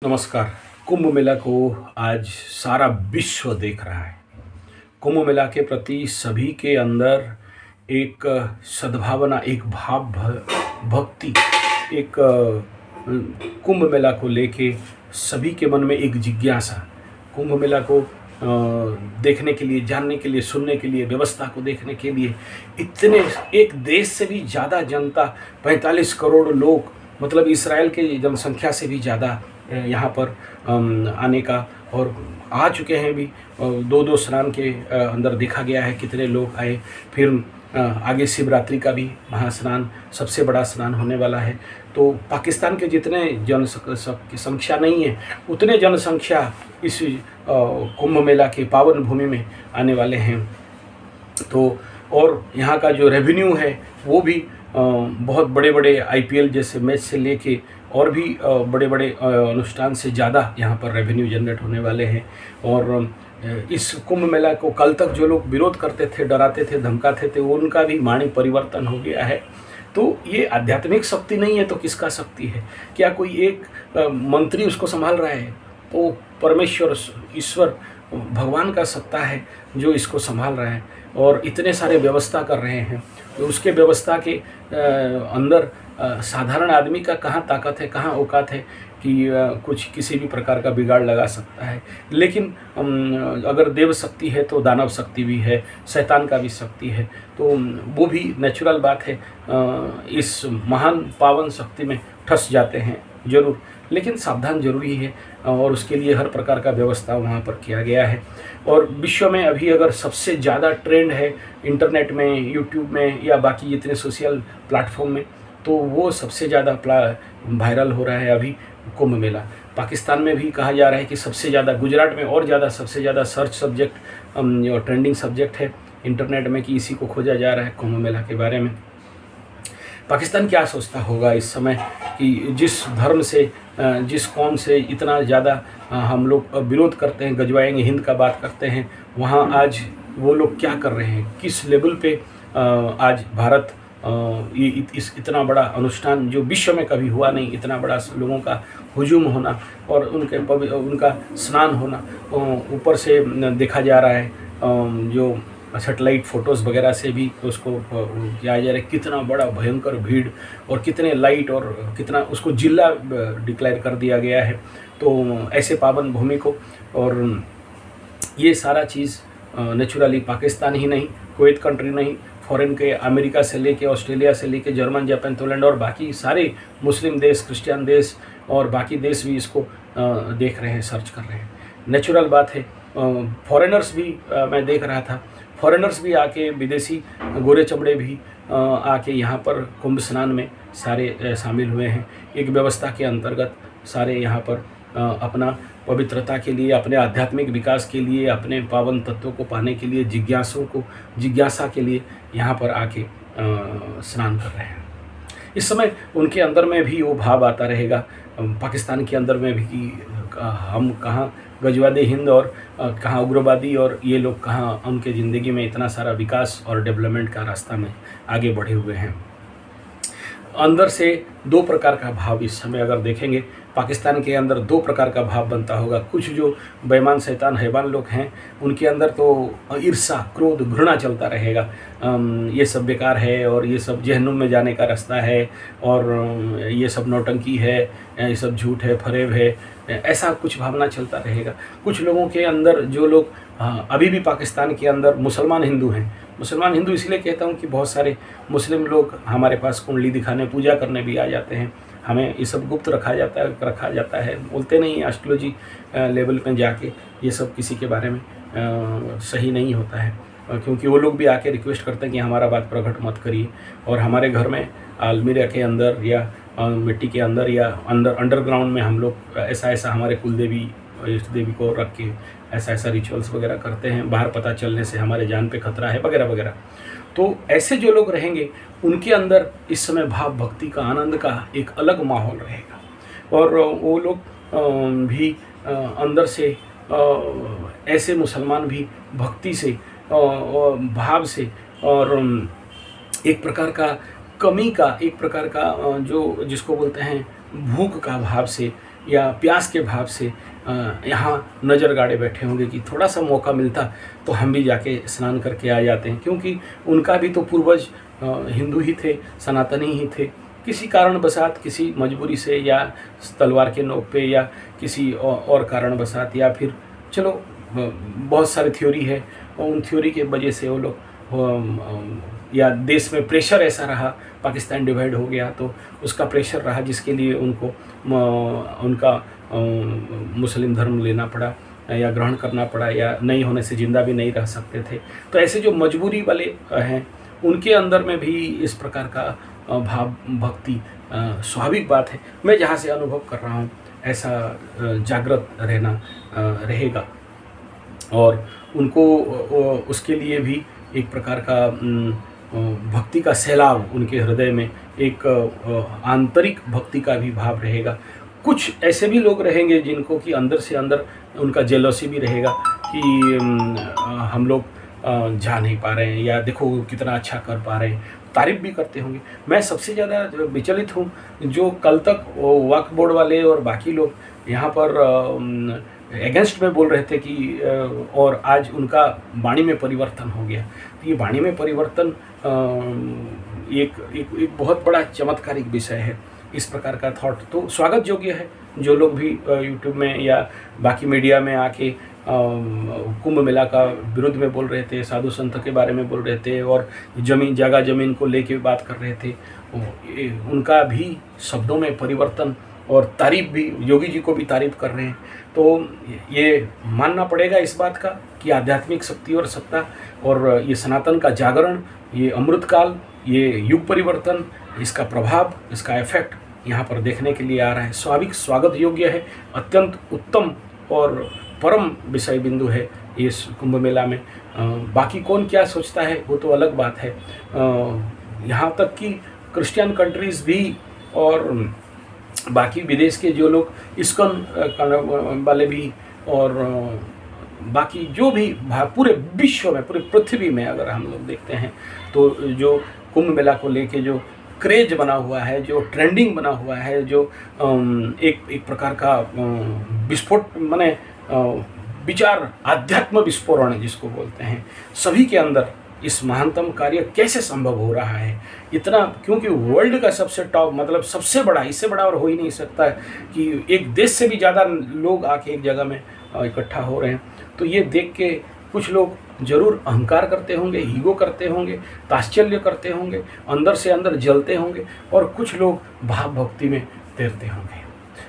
नमस्कार। कुंभ मेला को आज सारा विश्व देख रहा है। कुंभ मेला के प्रति सभी के अंदर एक सद्भावना, एक भक्ति, एक कुंभ मेला को लेके सभी के मन में एक जिज्ञासा। कुंभ मेला को देखने के लिए, जानने के लिए, सुनने के लिए, व्यवस्था को देखने के लिए इतने, एक देश से भी ज़्यादा जनता, 45 करोड़ लोग, मतलब इसराइल के जनसंख्या से भी ज़्यादा यहाँ पर आने का, और आ चुके हैं भी। दो दो स्नान के अंदर देखा गया है कितने लोग आए। फिर आगे शिवरात्रि का भी महास्नान, सबसे बड़ा स्नान होने वाला है। तो पाकिस्तान के जितने संख्या नहीं है, उतने जनसंख्या इस कुंभ मेला के पावन भूमि में आने वाले हैं। तो और यहाँ का जो रेवेन्यू है वो भी बहुत बड़े बड़े आईपीएल जैसे मैच से लेके और भी बड़े बड़े अनुष्ठान से ज़्यादा यहाँ पर रेवेन्यू जनरेट होने वाले हैं। और इस कुंभ मेला को कल तक जो लोग विरोध करते थे, डराते थे, धमकाते थे, उनका भी वाणी परिवर्तन हो गया है। तो ये आध्यात्मिक शक्ति नहीं है तो किसका शक्ति है? क्या कोई एक मंत्री उसको संभाल रहा है? तो परमेश्वर, ईश्वर, भगवान का सत्ता है जो इसको संभाल रहा है, और इतने सारे व्यवस्था कर रहे हैं। तो उसके व्यवस्था के अंदर साधारण आदमी का कहाँ ताकत है, कहाँ औकात है कि कुछ किसी भी प्रकार का बिगाड़ लगा सकता है। लेकिन अगर देव शक्ति है तो दानव शक्ति भी है, शैतान का भी शक्ति है। तो वो भी नेचुरल बात है, इस महान पावन शक्ति में ठस जाते हैं ज़रूर, लेकिन सावधान जरूरी है। और उसके लिए हर प्रकार का व्यवस्था वहाँ पर किया गया है। और विश्व में अभी अगर सबसे ज़्यादा ट्रेंड है इंटरनेट में, यूट्यूब में या बाकी जितने सोशल प्लेटफॉर्म में, तो वो सबसे ज़्यादा वायरल हो रहा है अभी कुंभ मेला। पाकिस्तान में भी कहा जा रहा है कि सबसे ज़्यादा, गुजरात में और ज़्यादा, सबसे ज़्यादा सर्च सब्जेक्ट और ट्रेंडिंग सब्जेक्ट है इंटरनेट में, कि इसी को खोजा जा रहा है कुंभ मेला के बारे में। पाकिस्तान क्या सोचता होगा इस समय कि जिस धर्म से, जिस कौम से इतना ज़्यादा हम लोग विरोध करते हैं, गजवाएंगे हिंद का बात करते हैं, वहाँ आज वो लोग क्या कर रहे हैं, किस लेवल पे आज भारत ये इतना बड़ा अनुष्ठान जो विश्व में कभी हुआ नहीं, इतना बड़ा लोगों का हुजूम होना और उनका स्नान होना, ऊपर से देखा जा रहा है जो सैटेलाइट फ़ोटोज़ वगैरह से भी उसको किया जा रहा है, कितना बड़ा भयंकर भीड़ और कितने लाइट, और कितना उसको जिला डिक्लेयर कर दिया गया है। तो ऐसे पावन भूमि को, और ये सारा चीज़ नेचुरली पाकिस्तान ही नहीं, कुवैत कंट्री नहीं, फॉरेन के अमेरिका से लेके, ऑस्ट्रेलिया से लेके, जर्मन, जापान, पोलैंड और बाकी सारे मुस्लिम देश, क्रिश्चियन देश और बाकी देश भी इसको देख रहे हैं, सर्च कर रहे हैं। नेचुरल बात है। फॉरेनर्स भी मैं देख रहा था, फॉरेनर्स भी आके, विदेशी गोरे चमड़े भी आके यहाँ पर कुंभ स्नान में सारे शामिल हुए हैं। एक व्यवस्था के अंतर्गत सारे यहाँ पर अपना पवित्रता के लिए, अपने आध्यात्मिक विकास के लिए, अपने पावन तत्वों को पाने के लिए, जिज्ञासा के लिए यहाँ पर आके स्नान कर रहे हैं। इस समय उनके अंदर में भी वो भाव आता रहेगा, पाकिस्तान के अंदर में भी, कि हम कहाँ गजवादे हिंद और कहाँ उग्रवादी, और ये लोग कहाँ उनके ज़िंदगी में इतना सारा विकास और डेवलपमेंट का रास्ता में आगे बढ़े हुए हैं। अंदर से दो प्रकार का भाव इस समय अगर देखेंगे, पाकिस्तान के अंदर दो प्रकार का भाव बनता होगा। कुछ जो बेईमान, शैतान, हैवान लोग हैं, उनके अंदर तो ईर्ष्या, क्रोध, घृणा चलता रहेगा। ये सब बेकार है, और ये सब जहन्नुम में जाने का रास्ता है, और ये सब नौटंकी है, ये सब झूठ है, फरेब है, ऐसा कुछ भावना चलता रहेगा। कुछ लोगों के अंदर, जो लोग अभी भी पाकिस्तान के अंदर मुसलमान हिंदू हैं, मुसलमान हिंदू इसलिए कहता हूँ कि बहुत सारे मुस्लिम लोग हमारे पास कुंडली दिखाने, पूजा करने भी आ जाते हैं। हमें ये सब गुप्त रखा जाता है, बोलते नहीं एस्ट्रोलॉजी लेवल पे जाके ये सब किसी के बारे में सही नहीं होता है, क्योंकि वो लोग भी आके रिक्वेस्ट करते हैं कि हमारा बात प्रकट मत करिए। और हमारे घर में अलमीरा के अंदर या मिट्टी के अंदर या अंडरग्राउंड में हम लोग ऐसा हमारे कुलदेवी, इष्ट देवी को रख के ऐसा रिचुअल्स वगैरह करते हैं, बाहर पता चलने से हमारे जान पे खतरा है वगैरह वगैरह। तो ऐसे जो लोग रहेंगे उनके अंदर इस समय भाव, भक्ति का, आनंद का एक अलग माहौल रहेगा, और वो लोग भी अंदर से ऐसे मुसलमान भी भक्ति से, भाव से, और एक प्रकार का कमी का, एक प्रकार का जो जिसको बोलते हैं भूख का भाव से या प्यास के भाव से यहाँ नज़र गाड़े बैठे होंगे कि थोड़ा सा मौका मिलता तो हम भी जाके स्नान करके आ जाते हैं, क्योंकि उनका भी तो पूर्वज हिंदू ही थे, सनातनी ही थे। किसी कारणवशात, किसी मजबूरी से या तलवार के नोक पे या किसी और कारणवशात, या फिर चलो बहुत सारी थ्योरी है, और उन थ्योरी के वजह से वो लोग या देश में प्रेशर ऐसा रहा, पाकिस्तान डिवाइड हो गया तो उसका प्रेशर रहा जिसके लिए उनको उनका मुस्लिम धर्म लेना पड़ा या ग्रहण करना पड़ा, या नहीं होने से ज़िंदा भी नहीं रह सकते थे। तो ऐसे जो मजबूरी वाले हैं उनके अंदर में भी इस प्रकार का भाव भक्ति स्वाभाविक बात है। मैं जहाँ से अनुभव कर रहा हूँ ऐसा जागृत रहना रहेगा, और उनको उसके लिए भी एक प्रकार का भक्ति का सैलाब उनके हृदय में, एक आंतरिक भक्ति का भी भाव रहेगा। कुछ ऐसे भी लोग रहेंगे जिनको कि अंदर से अंदर उनका जेलसी भी रहेगा कि हम लोग जा नहीं पा रहे हैं, या देखो कितना अच्छा कर पा रहे हैं, तारीफ़ भी करते होंगे। मैं सबसे ज़्यादा विचलित हूँ जो कल तक वक्फ बोर्ड वाले और बाकी लोग यहाँ पर अगेंस्ट में बोल रहे थे कि और आज उनका वाणी में परिवर्तन हो गया। तो ये वाणी में परिवर्तन एक बहुत बड़ा चमत्कारिक विषय है। इस प्रकार का थॉट तो स्वागत योग्य है। जो लोग भी यूट्यूब में या बाकी मीडिया में आके कुंभ मेला का विरोध में बोल रहे थे, साधु संत के बारे में बोल रहे थे और ज़मीन को लेके बात कर रहे थे, उनका भी शब्दों में परिवर्तन और तारीफ़ भी, योगी जी को भी तारीफ़ कर रहे हैं। तो ये मानना पड़ेगा इस बात का कि आध्यात्मिक शक्ति और सत्ता और ये सनातन का जागरण, ये अमृतकाल, ये युग परिवर्तन, इसका प्रभाव, इसका इफेक्ट यहाँ पर देखने के लिए आ रहा है। स्वाभाविक स्वागत योग्य है, अत्यंत उत्तम और परम विषय बिंदु है इस कुंभ मेला में। बाकी कौन क्या सोचता है वो तो अलग बात है। यहाँ तक कि क्रिश्चियन कंट्रीज़ भी और बाकी विदेश के जो लोग इस्कॉन वाले भी और बाकी जो भी पूरे विश्व में, पूरी पृथ्वी में अगर हम लोग देखते हैं तो जो कुंभ मेला को लेके जो क्रेज बना हुआ है, जो ट्रेंडिंग बना हुआ है, जो एक प्रकार का विस्फोट माने विचार, आध्यात्म विस्फोरण जिसको बोलते हैं, सभी के अंदर इस महानतम कार्य कैसे संभव हो रहा है इतना, क्योंकि वर्ल्ड का सबसे टॉप मतलब सबसे बड़ा, इससे बड़ा और हो ही नहीं सकता है कि एक देश से भी ज़्यादा लोग आके एक जगह में इकट्ठा हो रहे हैं। तो ये देख के कुछ लोग जरूर अहंकार करते होंगे, ईगो करते होंगे, ताच्छल्य करते होंगे, अंदर से अंदर जलते होंगे, और कुछ लोग भाव भक्ति में तैरते होंगे।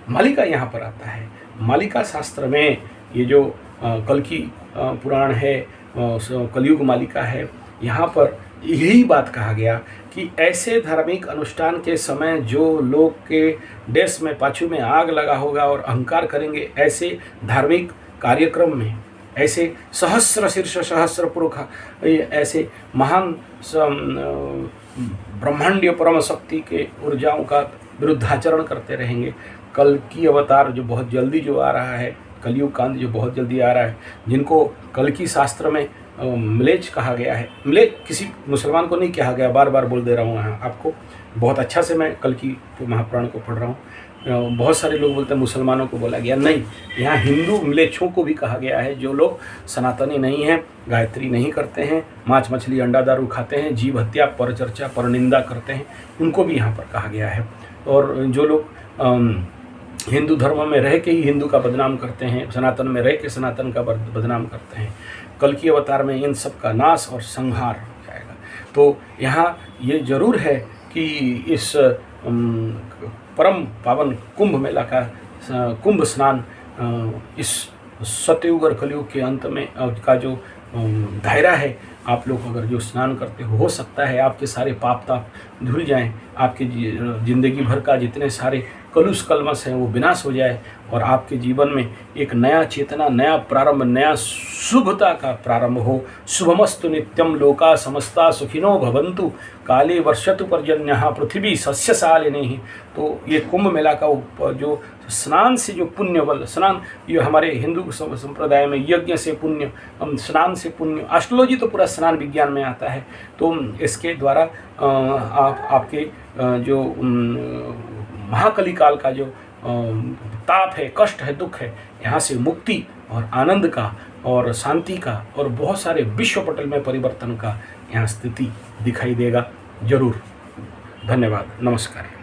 मालिका यहाँ पर आता है। मालिका शास्त्र में ये जो कल्कि पुराण है, कलयुग मालिका है, यहाँ पर यही बात कहा गया कि ऐसे धार्मिक अनुष्ठान के समय जो लोग के देश में पाछू में आग लगा होगा और अहंकार करेंगे, ऐसे धार्मिक कार्यक्रम में, ऐसे सहस्र शीर्ष सहस्र पुरुष, ऐसे महान ब्रह्मांडीय परम शक्ति के ऊर्जाओं का विरुद्धाचरण करते रहेंगे। कल की अवतार जो बहुत जल्दी जो आ रहा है, कलयुग कांत जो बहुत जल्दी आ रहा है, जिनको कल की शास्त्र में म्लेच्छ कहा गया है। म्लेच्छ किसी मुसलमान को नहीं कहा गया, बार बार बोल दे रहा हूँ यहाँ आपको, बहुत अच्छा से मैं कल की महापुराण को पढ़ रहा हूँ। बहुत सारे लोग बोलते हैं मुसलमानों को बोला गया, नहीं, यहाँ हिंदू म्लेच्छों को भी कहा गया है। जो लोग सनातनी नहीं हैं, गायत्री नहीं करते हैं, मांस मछली अंडा दारू खाते हैं, जीव हत्या, परचर्चा, परनिंदा करते हैं, उनको भी यहाँ पर कहा गया है। और जो लोग हिंदू धर्म में रह के ही हिंदू का बदनाम करते हैं, सनातन में रह के सनातन का बदनाम करते हैं, कल की अवतार में इन सब का नाश और संहार हो जाएगा। तो यहाँ ये जरूर है कि इस परम पावन कुंभ मेला का कुंभ स्नान इस सतयुग और कलयुग के अंत में का जो दायरा है, आप लोग अगर जो स्नान करते हो सकता है आपके सारे पाप ताप धुल जाएं, आपके ज़िंदगी भर का जितने सारे कलुष कलमश हैं वो विनाश हो जाए, और आपके जीवन में एक नया चेतना, नया प्रारंभ, नया शुभता का प्रारंभ हो। शुभमस्तु नित्यम लोका समस्ता सुखिनो भवन्तु काले वर्षतु पर्जन्यः पृथ्वी सस्यशालिनी। तो ये कुंभ मेला का जो स्नान से जो पुण्य बल, स्नान ये हमारे हिंदू संप्रदाय में यज्ञ से पुण्य, स्नान से पुण्य, एस्ट्रोलॉजी तो पूरा स्नान विज्ञान में आता है। तो इसके द्वारा आपके जो महाकली काल का जो ताप है, कष्ट है, दुख है, यहाँ से मुक्ति और आनंद का और शांति का और बहुत सारे विश्व पटल में परिवर्तन का यहाँ स्थिति दिखाई देगा जरूर। धन्यवाद, नमस्कार।